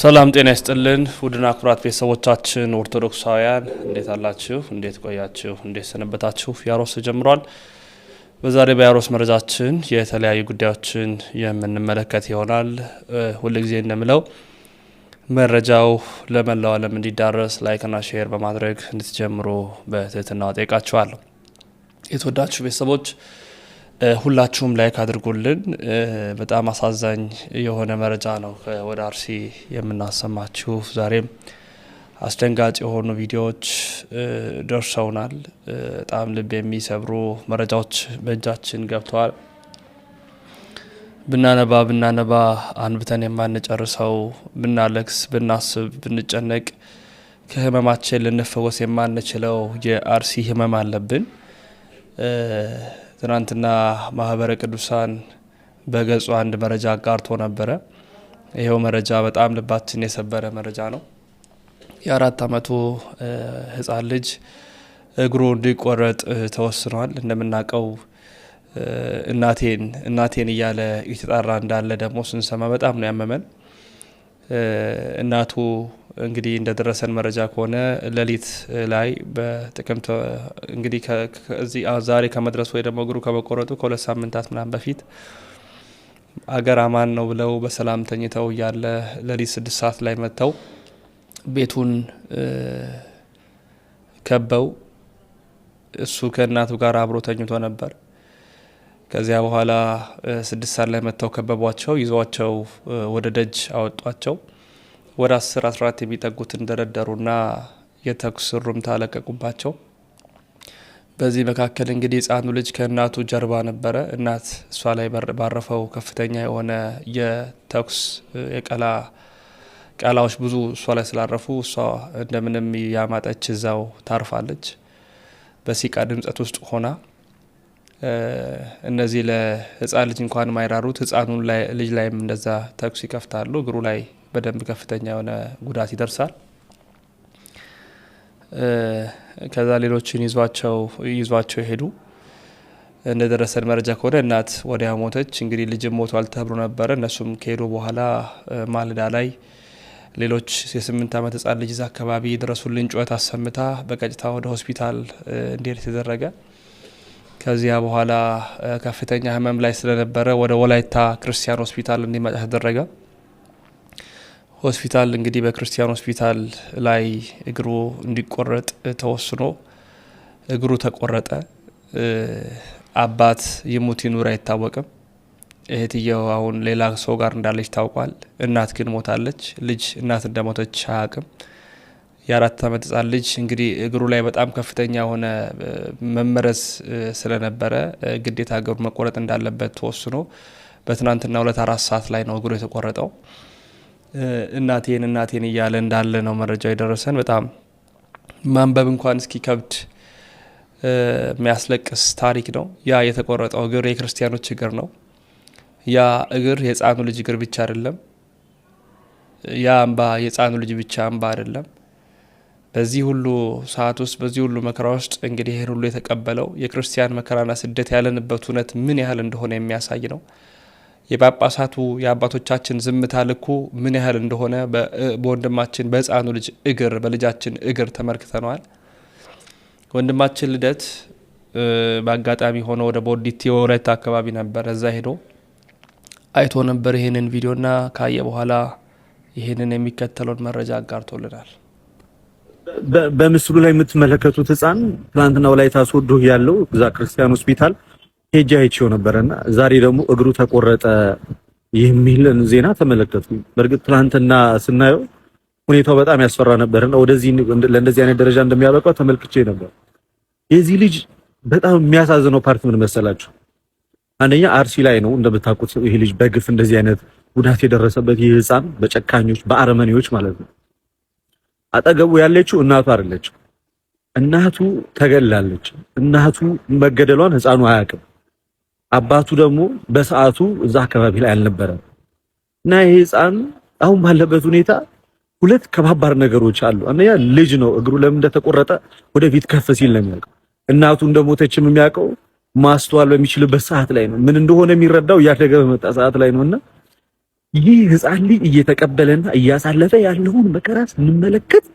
ሰላም ጤና ይስጥልን ውድና ኩራት ቤተሰቦቻችን ኦርቶዶክሳውያን እንዴት አላችሁ? እንዴት ቆያችሁ? እንዴት ሰነበታችሁ? ያሮስ ጀምሯል። በዛሬ በያሮስ መረጃችን የተለያዩ ጉዳዮችን የምንመለከት ይሆናል። ሁልጊዜ እንደምለው መረጃው ለመላው ዓለም እንዲዳረስ ላይክና ሼር በማድረግ እንድትጀምሩ በትህትና ጠይቃችኋለሁ። የተወዳችሁ ቤተሰቦች ሁላችሁም ላይክ አድርጉልን። በጣም አሳዛኝ የሆነ መረጃ ነው ወደ አርሲ የምናሰማችሁ። ዛሬም አስደንጋጭ የሆኑ ቪዲዮዎች ደርሰውናል። በጣም ልብ የሚሰብሩ መረጃዎች በእጃችን ገብተዋል። ብናነባ አንብተን የማንጨርሰው፣ ብናለቅስ፣ ብናስብ፣ ብንጨነቅ ከህመማችን ልንፈወስ የማንችለው የአርሲ ህመም አለብን። ትናንትና ማህበረ ቅዱሳን በገጹ አንድ መረጃ አጋርቶ ነበረ። ይሄው መረጃ በጣም ልባችን የሰበረ መረጃ ነው። የ4 ዓመቱ ህፃን ልጅ እግሩ እንዲቆረጥ ተወስኗል። እንደምናውቀው እናቴን እያለ እየተጣራ እንዳለ ደግሞ ስንሰማ በጣም ነው ያመመን። እናቱ እንግዲህ እንደደረሰን መረጃ ከሆነ ሌሊት ላይ በጥቅምት እንግዲህ ዛሬ ከመድረሱ ወይ ደግሞ እግሩ ከመቆረጡ ከ2 ሳምንታት ምናምን በፊት አገር አማን ነው ብለው በሰላም ተኝተው እያለ ሌሊት 6 ሰዓት ላይ መጥተው ቤቱን ከበው እሱ ከእናቱ ጋር አብሮ ተኝቶ ነበር። ከዚያ በኋላ 6 ሰዓት ላይ መጥተው ከበቧቸው፣ ይዟቸው ወደ ደጅ አወጧቸው። ወደ 10-14 የሚጠጉትን ደረደሩና የተኩስ ሩምታ ለቀቁባቸው። በዚህ መካከል እንግዲህ ህፃኑ ልጅ ከእናቱ ጀርባ ነበረ። እናት እሷ ላይ ባረፈው ከፍተኛ የሆነ የተኩስ ቀላዎች ብዙ እሷ ላይ ስላረፉ እሷ እንደምንም ያማጠች እዛው ታርፋለች። በሲቃ ድምጸት ውስጥ ሆና እነዚህ ለህፃን ልጅ እንኳን ማይራሩት ህፃኑ ልጅ ላይም እንደዛ ተኩስ ይከፍታሉ። እግሩ ላይ በደንብ ከፍተኛ የሆነ ጉዳት ይደርሳል። ከዛ ሌሎችን ይዟቸው ሄዱ። እንደደረሰን መረጃ ከሆነ እናት ወዲያው ሞተች። እንግዲህ ልጅም ሞቷል ተብሎ ነበረ። እነሱም ከሄዱ በኋላ ማለዳ ላይ ሌሎች የ8 ዓመት ህፃን ልጅ እዛ አካባቢ ድረሱልን ጩኸት አሰምታ በቀጥታ ወደ ሆስፒታል እንዲሄድ ተደረገ። ከዚያ በኋላ ከፍተኛ ህመም ላይ ስለነበረ ወደ ወላይታ ክርስቲያን ሆስፒታል እንዲመጣ ተደረገ። ሆስፒታል እንግዲህ በክርስቲያን ሆስፒታል ላይ እግሩ እንዲቆረጥ ተወስኖ እግሩ ተቆረጠ። አባት ይሙት ይኑር አይታወቅም። እህትየው አሁን ሌላ ሰው ጋር እንዳለች ታውቋል። እናት ግን ሞታለች። ልጅ እናት እንደሞተች አያውቅም። የ4 ዓመት ህፃን ልጅ እንግዲህ እግሩ ላይ በጣም ከፍተኛ የሆነ መመረዝ ስለነበረ ግዴታ እግሩ መቆረጥ እንዳለበት ተወስኖ በትናንትና 4 ሰዓት ላይ ነው እግሩ የተቆረጠው። እናቴን እያለ እንዳለ ነው መረጃው የደረሰን። በጣም ማንበብ እንኳን እስኪ ከብድ የሚያስለቅስ ታሪክ ነው። ያ የተቆረጠው እግር የክርስቲያኖች እግር ነው። ያ እግር የህፃኑ ልጅ እግር ብቻ አይደለም። ያ እንባ የህፃኑ ልጅ ብቻ እንባ አይደለም። በዚህ ሁሉ ሰዓት ውስጥ በዚህ ሁሉ መከራ ውስጥ እንግዲህ ይህን ሁሉ የተቀበለው የክርስቲያን መከራና ስደት ያለንበት እውነት ምን ያህል እንደሆነ የሚያሳይ ነው። የጳጳሳቱ የአባቶቻችን ዝምታ ልኩ ምን ያህል እንደሆነ በወንድማችን በህፃኑ ልጅ እግር በልጃችን እግር ተመልክተነዋል። ወንድማችን ልደት በአጋጣሚ ሆኖ ወደ ቦዲቲ ወላይታ አካባቢ ነበር። እዛ ሄዶ አይቶ ነበር ይህንን ቪዲዮና ካየ በኋላ ይህንን የሚከተለውን መረጃ አጋርቶልናል። በምስሉ ላይ የምትመለከቱት ህፃን ትናንትና ወላይታ ሶዶ ያለው እዛ ክርስቲያን ሆስፒታል ሄጄ አይቼው ነበርና ዛሬ ደግሞ እግሩ ተቆረጠ የሚልን ዜና ተመለከቱ። በእርግጥ ትናንትና ስናየው ሁኔታው በጣም ያስፈራ ነበርና ወደዚህ ለእንደዚህ አይነት ደረጃ እንደሚያበቃው ተመልክቼ ነበር። የዚህ ልጅ በጣም የሚያሳዝነው ፓርት ምን መሰላችሁ? አንደኛ አርሲ ላይ ነው እንደምታውቁት ይሄ ልጅ በግፍ እንደዚህ አይነት ጉዳት የደረሰበት ይህ ህፃን በጨካኞች በአረመኔዎች ማለት ነው። አጠገቡ ያለችው እናቱ አይደለች። እናቱ ተገላለች። እናቱ መገደሏን ህፃኑ አያውቅም። አባቱ ደግሞ በሰዓቱ እዛ አካባቢ ላይ አልነበረም እና ይሄ ህፃን አሁን ባለበት ሁኔታ ሁለት ከባባር ነገሮች አሉ። አንደኛ ልጅ ነው። እግሩ ለምን እንደተቆረጠ ወደፊት ከፍ ሲል ነው የሚያውቀው። እናቱ እንደሞተችም የሚያውቀው ማስተዋል በሚችልበት ሰዓት ላይ ነው። ምን እንደሆነ የሚረዳው እያደገ በመጣ ሰዓት ላይ ነውና ይህ ሕፃን ልጅ እየተቀበለና እያሳለፈ ያለውን መከራ ስንመለከት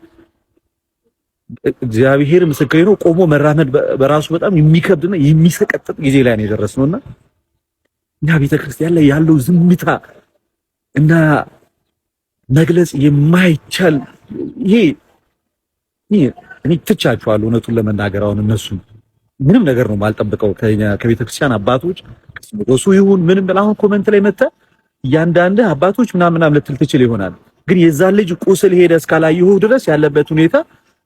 እግዚአብሔር ምስክሬ ነው፣ ቆሞ መራመድ በራሱ በጣም የሚከብድና የሚሰቀጥጥ ጊዜ ላይ ነው የደረስነውና እኛ ቤተክርስቲያን ላይ ያለው ዝምታ እና መግለጽ የማይቻል ይሄ እኔ ትቻቸዋለሁ። እውነቱን ለመናገር አሁን እነሱ ምንም ነገር ነው ማልጠብቀው ከቤተክርስቲያን አባቶች ከስሞሱ ይሁን ምንም አሁን ኮሜንት ላይ መጣ እያንዳንዱ አባቶች ምናምን ልትል ትችል ይሆናል። ግን የዛን ልጅ ቁስል ሄደ እስካላየሁ ድረስ ያለበት ሁኔታ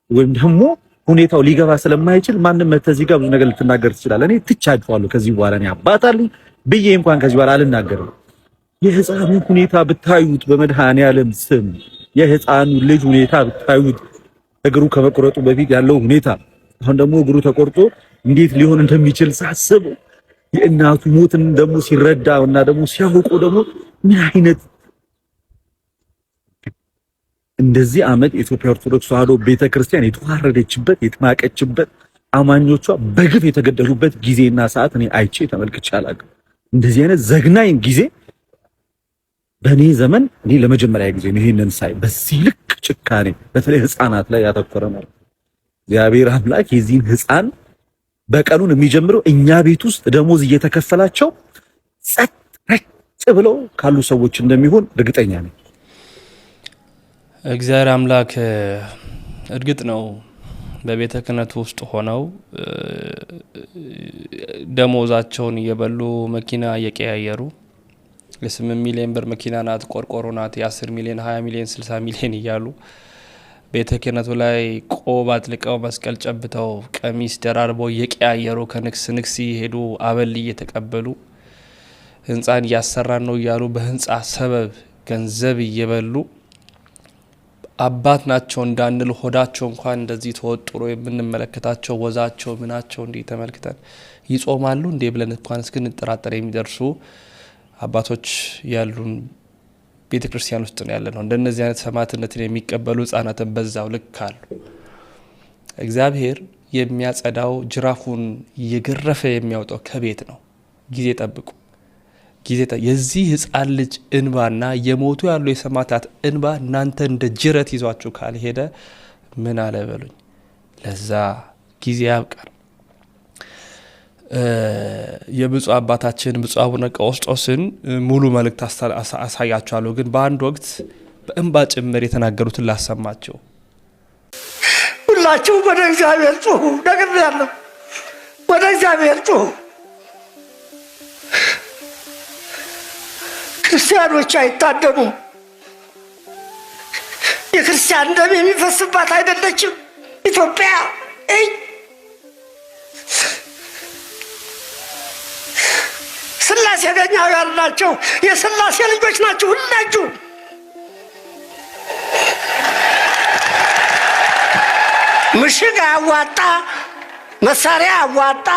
ወይም ደግሞ ሁኔታው ሊገባ ስለማይችል ማንም መተዚህ ጋር ብዙ ነገር ልትናገር ትችላለህ። እኔ ትቻቸዋለሁ። ከዚህ በኋላ እኔ አባታልኝ ብዬ እንኳን ከዚህ በኋላ አልናገርም። የሕፃኑ ሁኔታ ብታዩት በመድኃኔዓለም ስም የሕፃኑ ልጅ ሁኔታ ብታዩት እግሩ ከመቆረጡ በፊት ያለው ሁኔታ አሁን ደግሞ እግሩ ተቆርጦ እንዴት ሊሆን እንደሚችል ሳስብ የእናቱ ሞትን ደግሞ ሲረዳውና ደግሞ ሲያውቁ ደግሞ ምን አይነት እንደዚህ ዓመት የኢትዮጵያ ኦርቶዶክስ ተዋሕዶ ቤተክርስቲያን የተዋረደችበት የተማቀችበት አማኞቿ በግፍ የተገደሉበት ጊዜና ሰዓት እኔ አይቼ ተመልክቼ አላውቅም። እንደዚህ አይነት ዘግናኝ ጊዜ በእኔ ዘመን እኔ ለመጀመሪያ ጊዜ ነው ይሄንን ሳይ። በዚህ ልክ ጭካኔ በተለይ ሕፃናት ላይ ያተኮረ ማለት እግዚአብሔር አምላክ የዚህን ሕፃን በቀሉን የሚጀምረው እኛ ቤት ውስጥ ደሞዝ እየተከፈላቸው ጸጥ ረጭ ብለው ካሉ ሰዎች እንደሚሆን እርግጠኛ ነኝ። እግዚአብሔር አምላክ እርግጥ ነው በቤተ ክህነቱ ውስጥ ሆነው ደሞዛቸውን እየበሉ መኪና እየቀያየሩ የ8 ሚሊዮን ብር መኪና ናት፣ ቆርቆሮ ናት፣ የ10 ሚሊዮን 20 ሚሊዮን 60 ሚሊዮን እያሉ ቤተ ክህነቱ ላይ ቆብ አጥልቀው መስቀል ጨብተው ቀሚስ ደራርበው እየቀያየሩ ከንግስ ንግስ እየሄዱ አበል እየተቀበሉ ህንፃን እያሰራን ነው እያሉ በህንፃ ሰበብ ገንዘብ እየበሉ አባት ናቸው እንዳንል ሆዳቸው እንኳን እንደዚህ ተወጥሮ የምንመለከታቸው ወዛቸው ምናቸው እንዲህ ተመልክተን ይጾማሉ እንዴ ብለን እንኳን እስክንጠራጠር የሚደርሱ አባቶች ያሉን ቤተ ክርስቲያን ውስጥ ነው ያለነው። እንደነዚህ አይነት ሰማዕትነትን የሚቀበሉ ህፃናትን በዛው ልክ አሉ። እግዚአብሔር የሚያጸዳው ጅራፉን እየገረፈ የሚያወጣው ከቤት ነው። ጊዜ ጠብቁ። የዚህ ህፃን ልጅ እንባና የሞቱ ያሉ የሰማዕታት እንባ እናንተ እንደ ጅረት ይዟችሁ ካልሄደ ምን አለ በሉኝ። ለዛ ጊዜ ያብቃል። የብፁዕ አባታችን ብፁዕ አቡነ ቀውስጦስን ሙሉ መልእክት አሳያችኋለሁ። ግን በአንድ ወቅት በእንባ ጭምር የተናገሩትን ላሰማቸው። ሁላችሁ ወደ እግዚአብሔር ጩሁ፣ ነግሬያለሁ። ወደ እግዚአብሔር ጩሁ። ክርስቲያኖች አይታደኑም። የክርስቲያን ደም የሚፈስባት አይደለችም ኢትዮጵያ። ስላሴ ገኛውያን ናቸው። የስላሴ ልጆች ናቸው ሁላችሁ። ምሽግ አዋጣ፣ መሳሪያ አዋጣ።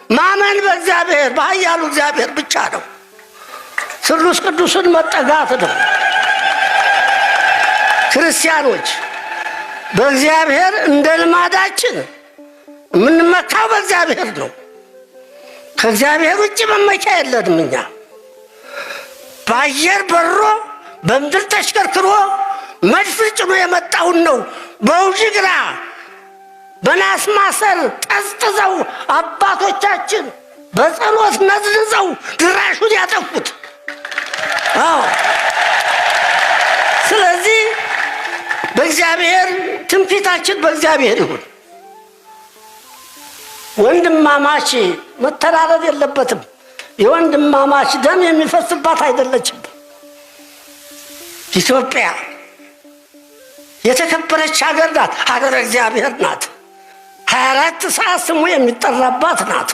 ማመን በእግዚአብሔር በኃያሉ እግዚአብሔር ብቻ ነው። ስሉስ ቅዱስን መጠጋት ነው። ክርስቲያኖች በእግዚአብሔር እንደ ልማዳችን የምንመካው በእግዚአብሔር ነው። ከእግዚአብሔር ውጭ መመኪያ የለንም። እኛ በአየር በሮ በምድር ተሽከርክሮ መድፍ ጭኖ የመጣውን ነው በውዥግራ በናስ ማሰር ጠዝጥዘው አባቶቻችን በጸሎት ነዝንዘው ድራሹን ያጠፉት። ስለዚህ በእግዚአብሔር ትምክህታችን በእግዚአብሔር ይሁን። ወንድማማች መተራረድ የለበትም። የወንድማማች ደም የሚፈስባት አይደለችም ኢትዮጵያ። የተከበረች ሀገር ናት። ሀገረ እግዚአብሔር ናት። 24 ሰዓት ስሙ የሚጠራባት ናት።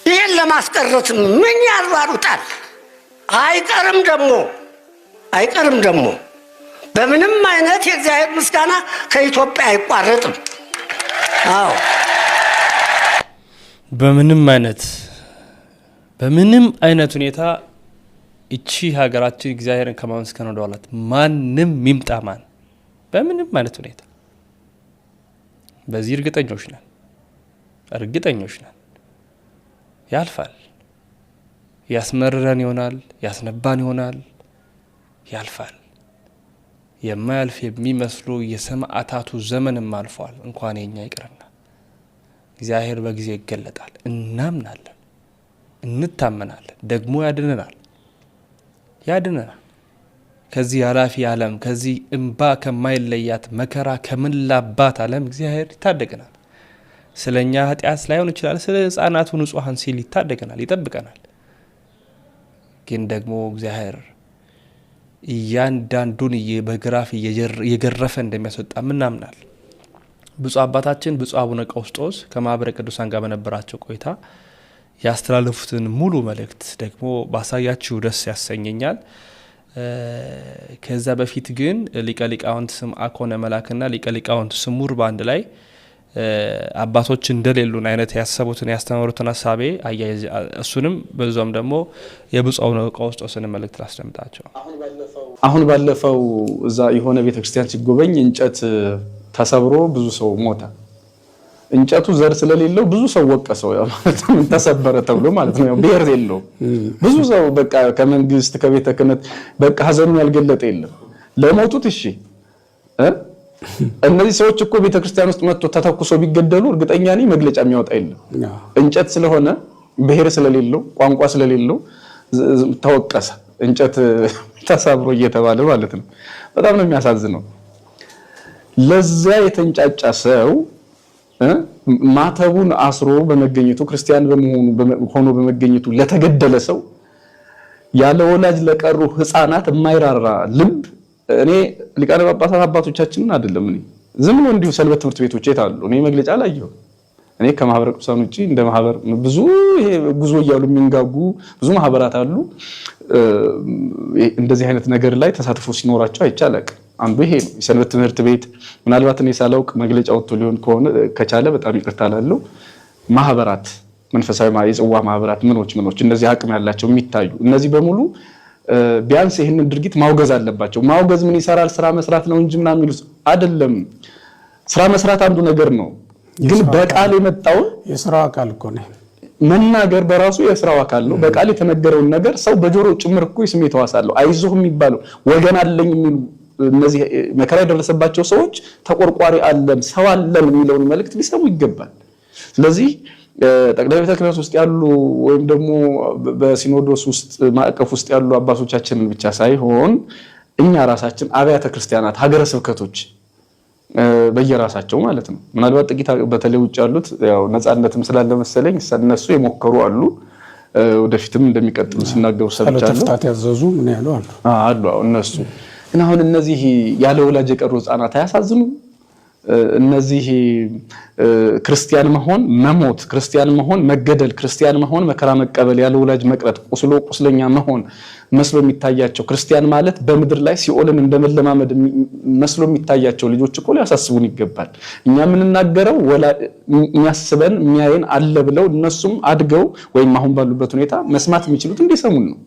ይህን ለማስቀረት ምን ያሯሩጣል? አይቀርም ደግሞ በምንም አይነት የእግዚአብሔር ምስጋና ከኢትዮጵያ አይቋረጥም። አዎ በምንም አይነት ሁኔታ እቺ ሀገራችን እግዚአብሔርን ከማመስገን ወደኋላት ማንም ይምጣ ማን በምንም አይነት ሁኔታ በዚህ እርግጠኞች ነን። ያልፋል። ያስመርረን ይሆናል፣ ያስነባን ይሆናል፣ ያልፋል። የማያልፍ የሚመስሉ የሰማዕታቱ ዘመንም አልፏል። እንኳን የኛ ይቅርና እግዚአብሔር በጊዜ ይገለጣል። እናምናለን፣ እንታመናለን፣ ደግሞ ያድነናል። ከዚህ ኃላፊ ዓለም ከዚህ እንባ ከማይለያት መከራ ከምላባት ዓለም እግዚአብሔር ይታደገናል። ስለኛ ኃጢአት ላይሆን ይችላል፣ ስለ ሕፃናቱ ንጹሐን ሲል ይታደገናል፣ ይጠብቀናል። ግን ደግሞ እግዚአብሔር እያንዳንዱን በግራፍ እየገረፈ እንደሚያስወጣ ምናምናል። ብፁዕ አባታችን ብፁዕ አቡነ ቀውስጦስ ከማኅበረ ቅዱሳን ጋር በነበራቸው ቆይታ ያስተላለፉትን ሙሉ መልእክት ደግሞ ባሳያችሁ ደስ ያሰኘኛል። ከዛ በፊት ግን ሊቀ ሊቃውንት ስምዐኮነ መላክና ሊቀ ሊቃውንት ስሙር በአንድ ላይ አባቶች እንደሌሉን አይነት ያሰቡትን ያስተማሩትን ሐሳቤ አያይዝ እሱንም በዛም ደግሞ የብፁዕ አቡነ ቀውስጦስን መልእክት ላስደምጣቸው። አሁን ባለፈው እዛ የሆነ ቤተክርስቲያን ሲጎበኝ እንጨት ተሰብሮ ብዙ ሰው ሞተ። እንጨቱ ዘር ስለሌለው ብዙ ሰው ወቀሰው። ያው ማለት ምን ተሰበረ ተብሎ ማለት ነው። ያው ብሔር የለው ብዙ ሰው በቃ ከመንግስት ከቤተ ክህነት በቃ ሀዘኑን ያልገለጠ የለም። ለሞቱት እሺ እነዚህ ሰዎች እኮ ቤተክርስቲያን ውስጥ መጥቶ ተተኩሶ ቢገደሉ እርግጠኛ ነኝ መግለጫ የሚያወጣ የለም። እንጨት ስለሆነ ብሔር ስለሌለው ቋንቋ ስለሌለው ተወቀሰ። እንጨት ተሰብሮ እየተባለ ማለት ነው። በጣም ነው የሚያሳዝነው። ለዛ የተንጫጫ ሰው ማተቡን አስሮ በመገኘቱ ክርስቲያን ሆኖ በመገኘቱ ለተገደለ ሰው ያለ ወላጅ ለቀሩ ህፃናት የማይራራ ልብ እኔ ሊቃነ ጳጳሳት አባቶቻችንን አይደለም እኔ ዝም ብሎ እንዲሁ ሰንበት ትምህርት ቤቶች የታሉ እኔ መግለጫ አላየሁም። እኔ ከማህበረ ቅዱሳን ውጪ እንደ ማህበር ብዙ ይሄ ጉዞ እያሉ የሚንጋጉ ብዙ ማህበራት አሉ። እንደዚህ አይነት ነገር ላይ ተሳትፎ ሲኖራቸው አይቻልም። አንዱ ይሄ ነው የሰንበት ትምህርት ቤት ምናልባት እኔ ሳላውቅ መግለጫ ወጥቶ ሊሆን ከቻለ በጣም ይቅርታ ላለው ማህበራት መንፈሳዊ የጽዋ ማህበራት ምኖች እነዚህ አቅም ያላቸው የሚታዩ እነዚህ በሙሉ ቢያንስ ይሄንን ድርጊት ማውገዝ አለባቸው። ማውገዝ ምን ይሰራል? ስራ መስራት ነው እንጂ ምናምን የሚሉት አይደለም። ስራ መስራት አንዱ ነገር ነው፣ ግን በቃል የመጣው የስራው አካል እኮ ነው። መናገር በራሱ የስራው አካል ነው። በቃል የተነገረውን ነገር ሰው በጆሮ ጭምር እኮ ስሜት ዋሳለው አይዞህ የሚባለው ወገን አለኝ የሚሉ እነዚህ መከራ የደረሰባቸው ሰዎች ተቆርቋሪ አለን ሰው አለን የሚለውን መልእክት ሊሰሙ ይገባል። ስለዚህ ጠቅላይ ቤተ ክህነት ውስጥ ያሉ ወይም ደግሞ በሲኖዶስ ውስጥ ማዕቀፍ ውስጥ ያሉ አባቶቻችንን ብቻ ሳይሆን እኛ ራሳችን አብያተ ክርስቲያናት ሀገረ ስብከቶች በየራሳቸው ማለት ነው ምናልባት ጥቂት በተለይ ውጭ ያሉት ያው ነፃነትም ስላለ መሰለኝ እነሱ የሞከሩ አሉ ወደፊትም እንደሚቀጥሉ ሲናገሩ ሰምቻለሁ። ተፍታት ያዘዙ ምን ያሉ አሉ እነሱ እና አሁን እነዚህ ያለ ወላጅ የቀሩ ህፃናት አያሳዝኑ? እነዚህ ክርስቲያን መሆን መሞት፣ ክርስቲያን መሆን መገደል፣ ክርስቲያን መሆን መከራ መቀበል፣ ያለ ወላጅ መቅረት፣ ቁስለኛ መሆን መስሎ የሚታያቸው ክርስቲያን ማለት በምድር ላይ ሲኦልን እንደመለማመድ መስሎ የሚታያቸው ልጆች እኮ ሊያሳስቡን ይገባል። እኛ የምንናገረው የሚያስበን የሚያየን አለ ብለው እነሱም አድገው ወይም አሁን ባሉበት ሁኔታ መስማት የሚችሉት እንዲሰሙን ነው።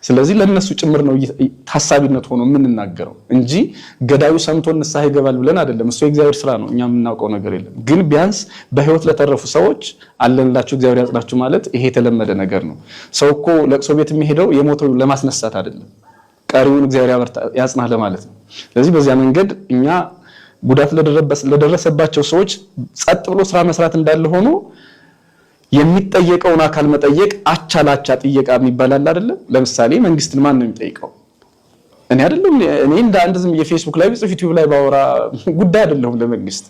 ስለዚህ ለነሱ ጭምር ነው ታሳቢነት ሆኖ የምንናገረው እንጂ ገዳዩ ሰምቶ ንስሐ ይገባል ብለን አይደለም። እሱ የእግዚአብሔር ስራ ነው፣ እኛ የምናውቀው ነገር የለም። ግን ቢያንስ በህይወት ለተረፉ ሰዎች አለንላችሁ እግዚአብሔር ያጽናችሁ ማለት ይሄ የተለመደ ነገር ነው። ሰው እኮ ለቅሶ ቤት የሚሄደው የሞተው ለማስነሳት አይደለም፣ ቀሪውን እግዚአብሔር ያጽናህ ለማለት ነው። ስለዚህ በዚያ መንገድ እኛ ጉዳት ለደረሰባቸው ሰዎች ጸጥ ብሎ ስራ መስራት እንዳለ ሆኖ የሚጠየቀውን አካል መጠየቅ አቻላቻ ጥየቃ የሚባላል አይደለም። ለምሳሌ መንግስትን ማን ነው የሚጠይቀው? እኔ አይደለም። እኔ እንደ አንድ ዝም የፌስቡክ ላይ ጽፍ ዩቲዩብ ላይ ባወራ ጉዳይ አይደለም ለመንግስት።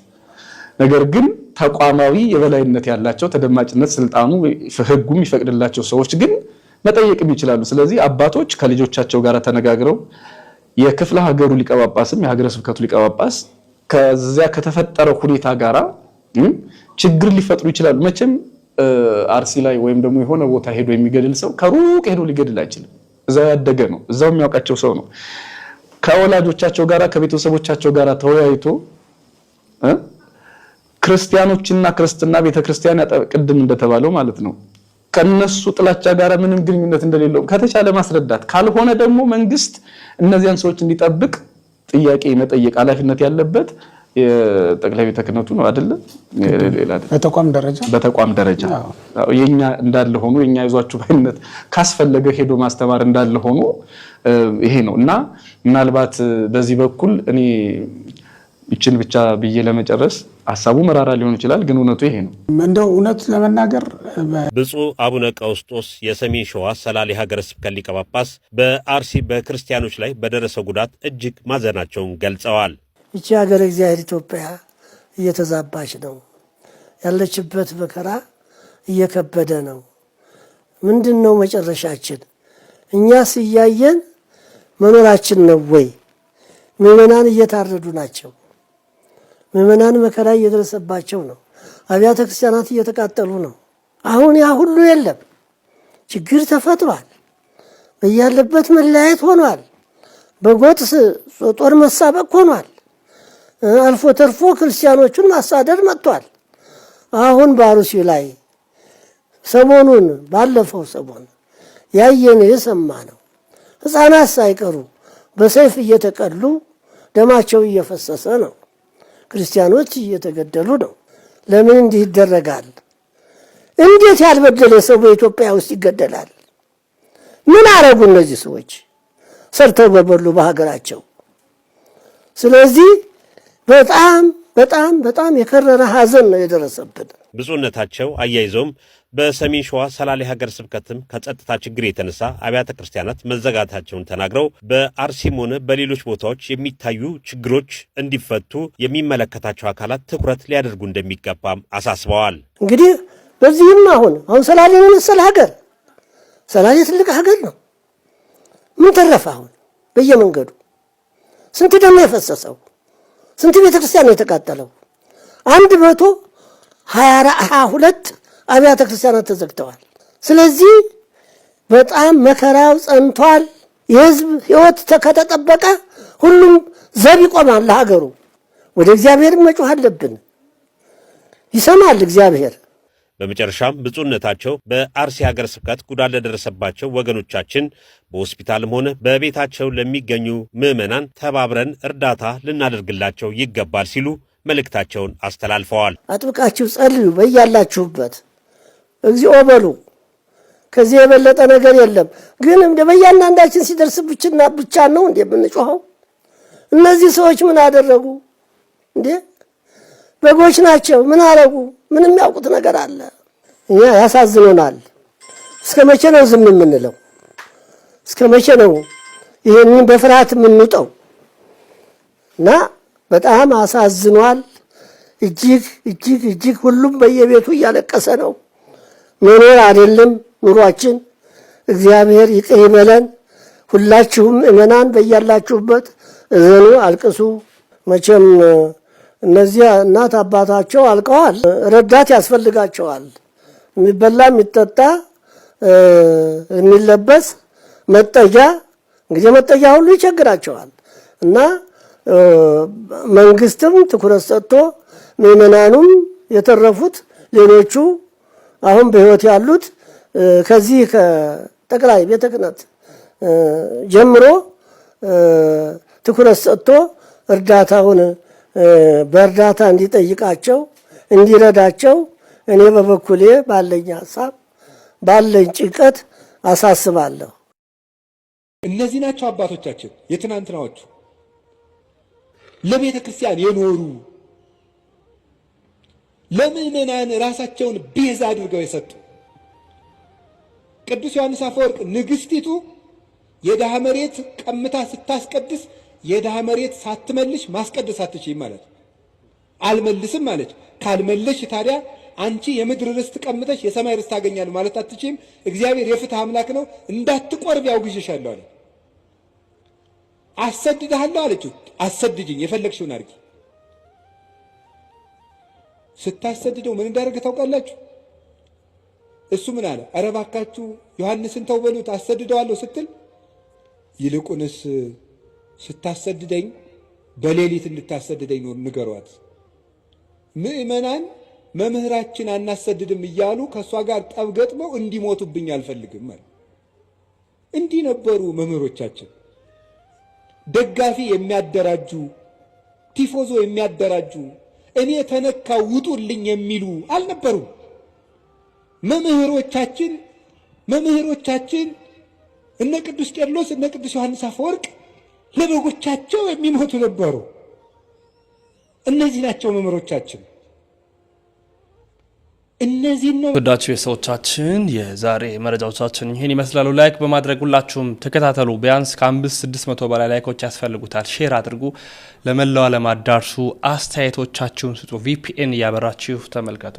ነገር ግን ተቋማዊ የበላይነት ያላቸው ተደማጭነት ስልጣኑ ህጉም ይፈቅድላቸው ሰዎች ግን መጠየቅም ይችላሉ። ስለዚህ አባቶች ከልጆቻቸው ጋር ተነጋግረው የክፍለ ሀገሩ ሊቀ ጳጳስም የሀገረ ስብከቱ ሊቀ ጳጳስ ከዚያ ከተፈጠረው ሁኔታ ጋራ ችግር ሊፈጥሩ ይችላሉ። መቼም አርሲ ላይ ወይም ደግሞ የሆነ ቦታ ሄዶ የሚገድል ሰው ከሩቅ ሄዶ ሊገድል አይችልም። እዛው ያደገ ነው፣ እዛው የሚያውቃቸው ሰው ነው። ከወላጆቻቸው ጋራ ከቤተሰቦቻቸው ጋራ ተወያይቶ ክርስቲያኖችና ክርስትና ቤተክርስቲያን ቅድም እንደተባለው ማለት ነው ከነሱ ጥላቻ ጋራ ምንም ግንኙነት እንደሌለው ከተቻለ ማስረዳት፣ ካልሆነ ደግሞ መንግስት እነዚያን ሰዎች እንዲጠብቅ ጥያቄ መጠየቅ ኃላፊነት ያለበት የጠቅላይ ቤተ ክህነቱ ነው አይደለ? በተቋም ደረጃ የኛ እንዳለ ሆኖ የኛ ይዟችሁ ባይነት ካስፈለገ ሄዶ ማስተማር እንዳለ ሆኖ ይሄ ነውና ምናልባት በዚህ በኩል እኔ ይችን ብቻ ብዬ ለመጨረስ ሐሳቡ መራራ ሊሆን ይችላል፣ ግን እውነቱ ይሄ ነው። እንደው እውነት ለመናገር ብፁዕ አቡነ ቀውስጦስ የሰሜን ሸዋ ሰላሌ ሀገረ ስብከት ሊቀ ጳጳስ በአርሲ በክርስቲያኖች ላይ በደረሰው ጉዳት እጅግ ማዘናቸውን ገልጸዋል። ይቺ ሀገር እግዚአብሔር ኢትዮጵያ እየተዛባች ነው ያለችበት፣ መከራ እየከበደ ነው። ምንድን ነው መጨረሻችን? እኛስ እያየን መኖራችን ነው ወይ? ምዕመናን እየታረዱ ናቸው። ምዕመናን መከራ እየደረሰባቸው ነው። አብያተ ክርስቲያናት እየተቃጠሉ ነው። አሁን ያ ሁሉ የለም። ችግር ተፈጥሯል። በያለበት መለያየት ሆኗል። በጎጥ ጦር መሳበቅ ሆኗል። አልፎ ተርፎ ክርስቲያኖቹን ማሳደድ መጥቷል። አሁን በአርሲ ላይ ሰሞኑን ባለፈው ሰሞን ያየን የሰማ ነው። ሕፃናት ሳይቀሩ በሰይፍ እየተቀሉ ደማቸው እየፈሰሰ ነው። ክርስቲያኖች እየተገደሉ ነው። ለምን እንዲህ ይደረጋል? እንዴት ያልበደለ ሰው በኢትዮጵያ ውስጥ ይገደላል? ምን አረጉ እነዚህ ሰዎች? ሰርተው በበሉ በሀገራቸው። ስለዚህ በጣም በጣም በጣም የከረረ ሐዘን ነው የደረሰብን። ብፁዕነታቸው አያይዘውም በሰሜን ሸዋ ሰላሌ ሀገረ ስብከትም ከጸጥታ ችግር የተነሳ አብያተ ክርስቲያናት መዘጋታቸውን ተናግረው በአርሲም ሆነ በሌሎች ቦታዎች የሚታዩ ችግሮች እንዲፈቱ የሚመለከታቸው አካላት ትኩረት ሊያደርጉ እንደሚገባም አሳስበዋል። እንግዲህ በዚህም አሁን ሰላሌ የመሰለ ሀገር፣ ሰላሌ ትልቅ ሀገር ነው። ምን ተረፈ? አሁን በየመንገዱ ስንት ደም የፈሰሰው፣ ስንት ቤተክርስቲያን ነው የተቃጠለው? 122 አብያተ ክርስቲያናት ተዘግተዋል። ስለዚህ በጣም መከራው ጸንቷል። የህዝብ ህይወት ከተጠበቀ ሁሉም ዘብ ይቆማል ለሀገሩ። ወደ እግዚአብሔር መጮህ አለብን። ይሰማል እግዚአብሔር። በመጨረሻም ብፁዕነታቸው በአርሲ ሀገረ ስብከት ጉዳት ለደረሰባቸው ወገኖቻችን በሆስፒታልም ሆነ በቤታቸው ለሚገኙ ምዕመናን ተባብረን እርዳታ ልናደርግላቸው ይገባል ሲሉ መልእክታቸውን አስተላልፈዋል። አጥብቃችሁ ጸልዩ፣ በያላችሁበት እግዚኦ በሉ። ከዚህ የበለጠ ነገር የለም። ግን በእያንዳንዳችን ሲደርስ ብቻ ነው እንዴ የምንጮኸው? እነዚህ ሰዎች ምን አደረጉ እንዴ? በጎች ናቸው። ምን አረጉ? ምንም ያውቁት ነገር አለ? እኛ ያሳዝኖናል። እስከ መቼ ነው ዝም የምንለው? እስከ መቼ ነው ይሄንን በፍርሃት የምንውጠው? እና በጣም አሳዝኗል። እጅግ እጅግ እጅግ ሁሉም በየቤቱ እያለቀሰ ነው። መኖር አይደለም ኑሯችን። እግዚአብሔር ይቅር ይበለን። ሁላችሁም ምእመናን በያላችሁበት እዘኑ፣ አልቅሱ። መቼም እነዚያ እናት አባታቸው አልቀዋል። ረዳት ያስፈልጋቸዋል። የሚበላ የሚጠጣ የሚለበስ መጠጊያ፣ እንግዲህ መጠጊያ ሁሉ ይቸግራቸዋል እና መንግስትም ትኩረት ሰጥቶ ምዕመናኑም የተረፉት ሌሎቹ አሁን በህይወት ያሉት ከዚህ ከጠቅላይ ቤተ ክህነት ጀምሮ ትኩረት ሰጥቶ እርዳታውን በእርዳታ እንዲጠይቃቸው እንዲረዳቸው እኔ በበኩሌ ባለኝ ሐሳብ ባለኝ ጭንቀት አሳስባለሁ። እነዚህ ናቸው አባቶቻችን የትናንትናዎቹ ለቤተ ክርስቲያን የኖሩ ለምእመናን ራሳቸውን ቤዛ አድርገው የሰጡ። ቅዱስ ዮሐንስ አፈወርቅ ንግስቲቱ የድሃ መሬት ቀምታ ስታስቀድስ የድሃ መሬት ሳትመልሽ ማስቀደስ አትችይም ማለት አልመልስም ማለት። ካልመለሽ ታዲያ አንቺ የምድር ርስት ቀምተሽ የሰማይ ርስት ታገኛለሽ ማለት አትችይም። እግዚአብሔር የፍትህ አምላክ ነው፣ እንዳትቆርብ ያውግዝሻለሁ አለ። አሰድድሃለሁ አለችው። አሰድጅኝ፣ የፈለግሽውን አድርጊ። ስታሰድደው ምን እንዳደረገ ታውቃላችሁ? እሱ ምን አለ? ኧረ እባካችሁ ዮሐንስን ተው በሉት አሰድደዋለሁ ስትል፣ ይልቁንስ ስታሰድደኝ በሌሊት እንድታሰድደኝ ነው ንገሯት። ምእመናን መምህራችን አናሰድድም እያሉ ከእሷ ጋር ጠብ ገጥመው እንዲሞቱብኝ አልፈልግም ማለት። እንዲህ ነበሩ መምህሮቻችን። ደጋፊ የሚያደራጁ ቲፎዞ የሚያደራጁ እኔ ተነካው ውጡልኝ የሚሉ አልነበሩም። መምህሮቻችን እነ ቅዱስ ቄርሎስ እነ ቅዱስ ዮሐንስ አፈወርቅ ለበጎቻቸው የሚሞቱ ነበሩ። እነዚህ ናቸው መምህሮቻችን። እነዚህ ነው ወዳችሁ የሰዎቻችን የዛሬ መረጃዎቻችን ይሄን ይመስላሉ። ላይክ በማድረግ ሁላችሁም ተከታተሉ። ቢያንስ ከ500-600 በላይ ላይኮች ያስፈልጉታል። ሼር አድርጉ፣ ለመላው ዓለም አዳርሱ፣ አስተያየቶቻችሁን ስጡ። ቪፒኤን እያበራችሁ ተመልከቱ።